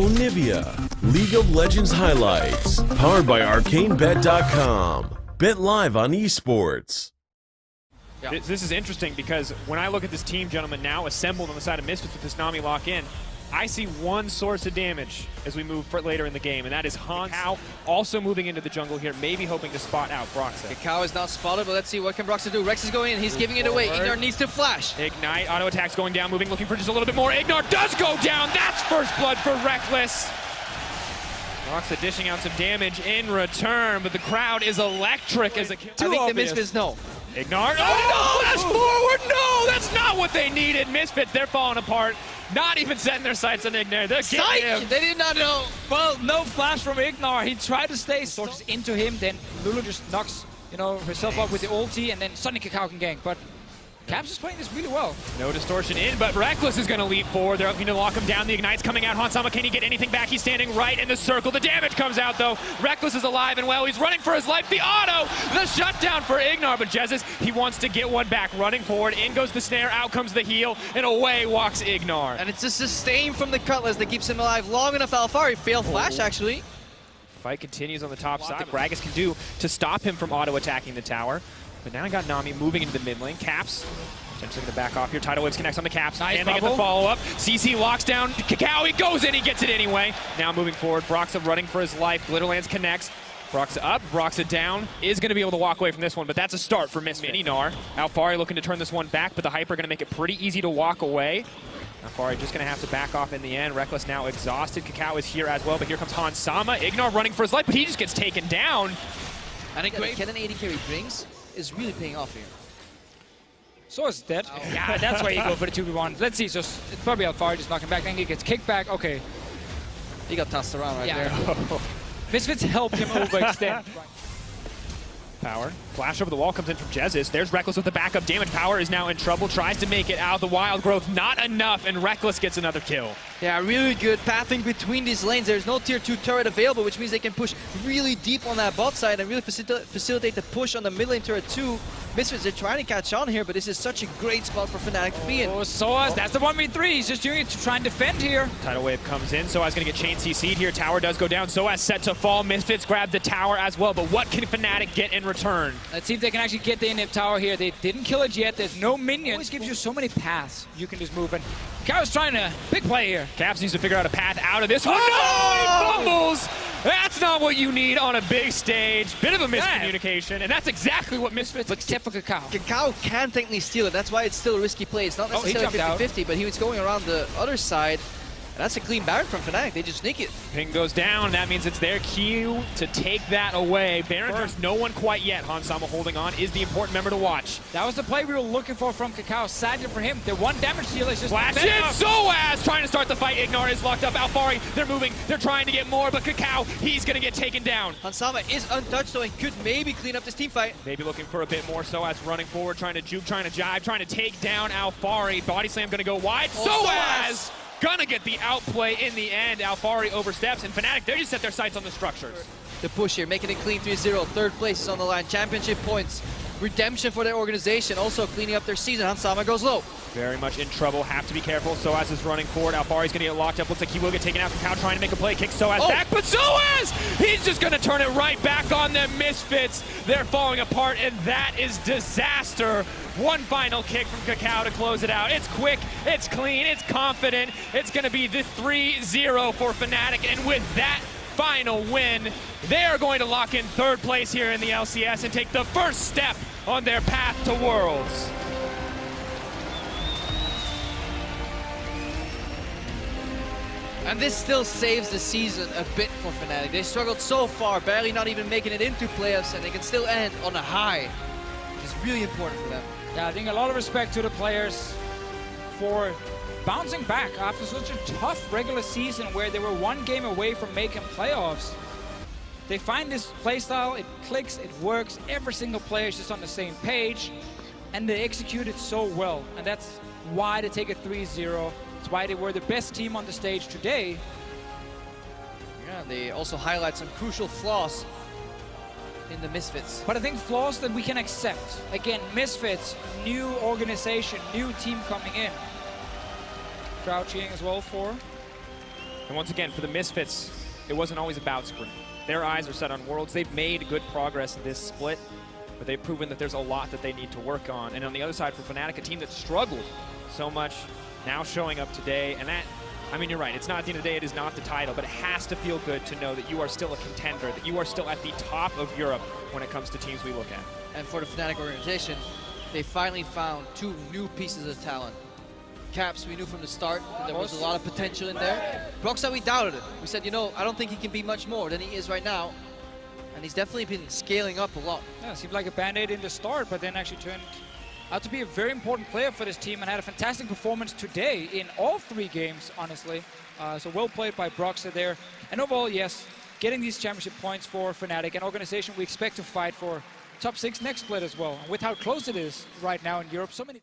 Onivia, League of Legends highlights, powered by ArcaneBet.com. Bet live on esports. Yeah. This is interesting because when I look at this team, gentlemen, now assembled on the side of Misfits with this Nami lock in, I see one source of damage as we move later in the game, and that is Cacao also moving into the jungle here, maybe hoping to spot out Broxah. Cacao is not spotted, but let's see what can Broxah do. Rex is going in, he's giving it away. Ignar needs to flash. Ignite, auto attacks going down, moving, looking for just a little bit more. Ignar does go down, that's first blood for Reckless. Broxah dishing out some damage in return, but the crowd is electric as a kill. I think the Misfits know. Ignar, oh no, that's forward, no, that's not what they needed. Misfits, they're falling apart. Not even setting their sights on Ignar. They're getting him. They did not know. Well, no flash from Ignar. He tried to stay sources into him, then Lulu just knocks, herself up with the ulti, and then suddenly Cacao can gank. But Caps is playing this really well. No distortion in, but Reckless is going to leap forward. They're going to lock him down. The Ignite's coming out. Hansama, can he get anything back? He's standing right in the circle. The damage comes out, though. Reckless is alive and well. He's running for his life. The auto, the shutdown for Ignar, but Jesus, he wants to get one back. Running forward, in goes the snare, out comes the heal, and away walks Ignar. And it's a sustain from the Cutlass that keeps him alive long enough. Alphari failed flash, actually. Fight continues on the top side. Gragas can do to stop him from auto-attacking the tower. But now I got Nami moving into the mid lane. Caps potentially going to back off here. Tidal Waves connects on the Caps. Nice and they get the follow-up. CC locks down Cacao. He goes in. He gets it anyway. Now moving forward. Broxah running for his life. Glitterlands connects. Broxah up. Broxah down. Is going to be able to walk away from this one, but that's a start for Misfits. Mininar. Alphari looking to turn this one back, but the Hyper going to make it pretty easy to walk away. Alphari just going to have to back off in the end. Reckless now exhausted. Cacao is here as well, but here comes Hansama. Ignar running for his life, but he just gets taken down. And a great Kennen AD carry brings is really paying off here. So is dead. Oh. Yeah, that's why you go for the 2v1. Let's see, so it's probably Alphari just knocking back, then he gets kicked back. Okay. He got tossed around right there. Misfits helped him overextend. Power. Flash over the wall comes in from Jesus. There's Reckless with the backup damage. Power is now in trouble. Tries to make it out of the wild growth. Not enough, and Reckless gets another kill. Yeah, really good pathing between these lanes. There's no tier 2 turret available, which means they can push really deep on that bot side and really facilitate the push on the mid lane turret too. Misfits are trying to catch on here, but this is such a great spot for Fnatic to be in. Oh, Soaz, that's the 1v3. He's just doing it to try and defend here. Tidal Wave comes in. Soaz going to get chain CC'd here. Tower does go down. Soaz set to fall. Misfits grab the tower as well, but what can Fnatic get in return? Let's see if they can actually get the inhib tower here. They didn't kill it yet. There's no minions. Always gives you so many paths you can just move in. Cao's trying to big play here. Caps needs to figure out a path out of this one. No, he fumbles! That's not what you need on a big stage. Bit of a miscommunication, and that's exactly what Misfits... Except for Cacao. Cacao can technically steal it. That's why it's still a risky play. It's not necessarily 50-50, but he was going around the other side. And that's a clean Baron from Fnatic. They just sneak it. Ping goes down. That means it's their cue to take that away. Baron turns no one quite yet. Hansama holding on is the important member to watch. That was the play we were looking for from Cacao. Sadly for him, the one damage deal is just... Flash in! Soaz trying to start the fight. Ignar is locked up. Alphari, they're moving. They're trying to get more, but Cacao, he's going to get taken down. Hansama is untouched, so he could maybe clean up this team fight. Maybe looking for a bit more. Soaz running forward, trying to juke, trying to jive, trying to take down Alphari. Body slam going to go wide. Soaz! Gonna get the outplay in the end. Alphari oversteps, and Fnatic, they just set their sights on the structures. The push here, making it clean 3-0. Third place is on the line. Championship points. Redemption for their organization. Also cleaning up their season. Hansama goes low. Very much in trouble. Have to be careful. Soaz is running forward. Alphari's gonna get locked up. Looks like he will get taken out. Cacao trying to make a play. Kicks Soaz back, but Soaz! He's just gonna turn it right back on them Misfits. They're falling apart, and that is disaster. One final kick from Cacao to close it out. It's quick, it's clean, it's confident. It's gonna be the 3-0 for Fnatic, and with that final win, they are going to lock in third place here in the LCS and take the first step on their path to Worlds. And this still saves the season a bit for Fnatic. They struggled so far, barely not even making it into playoffs, and they can still end on a high, which is really important for them. Yeah, I think a lot of respect to the players for bouncing back after such a tough regular season where they were one game away from making playoffs. They find this playstyle, it clicks, it works, every single player is just on the same page, and they execute it so well. And that's why they take a 3-0. It's why they were the best team on the stage today. Yeah, they also highlight some crucial flaws in the Misfits. But I think flaws that we can accept. Again, Misfits, new organization, new team coming in. Crowd cheering as well for And once again, for the Misfits, it wasn't always about sprint. Their eyes are set on Worlds. They've made good progress in this split, but they've proven that there's a lot that they need to work on. And on the other side for Fnatic, a team that struggled so much, now showing up today. And that, I mean, you're right, it's not, at the end of the day, it is not the title, but it has to feel good to know that you are still a contender, that you are still at the top of Europe when it comes to teams we look at. And for the Fnatic organization, they finally found 2 new pieces of talent. Caps, we knew from the start that there was a lot of potential in there. ROCCAT, we doubted it. We said, you know, I don't think he can be much more than he is right now. And he's definitely been scaling up a lot. Yeah, seemed like a band-aid in the start, but then actually turned out to be a very important player for this team and had a fantastic performance today in all 3 games, honestly. So well played by ROCCAT there. And overall, yes, getting these championship points for Fnatic, an organization we expect to fight for top 6 next split as well. And with how close it is right now in Europe, so many...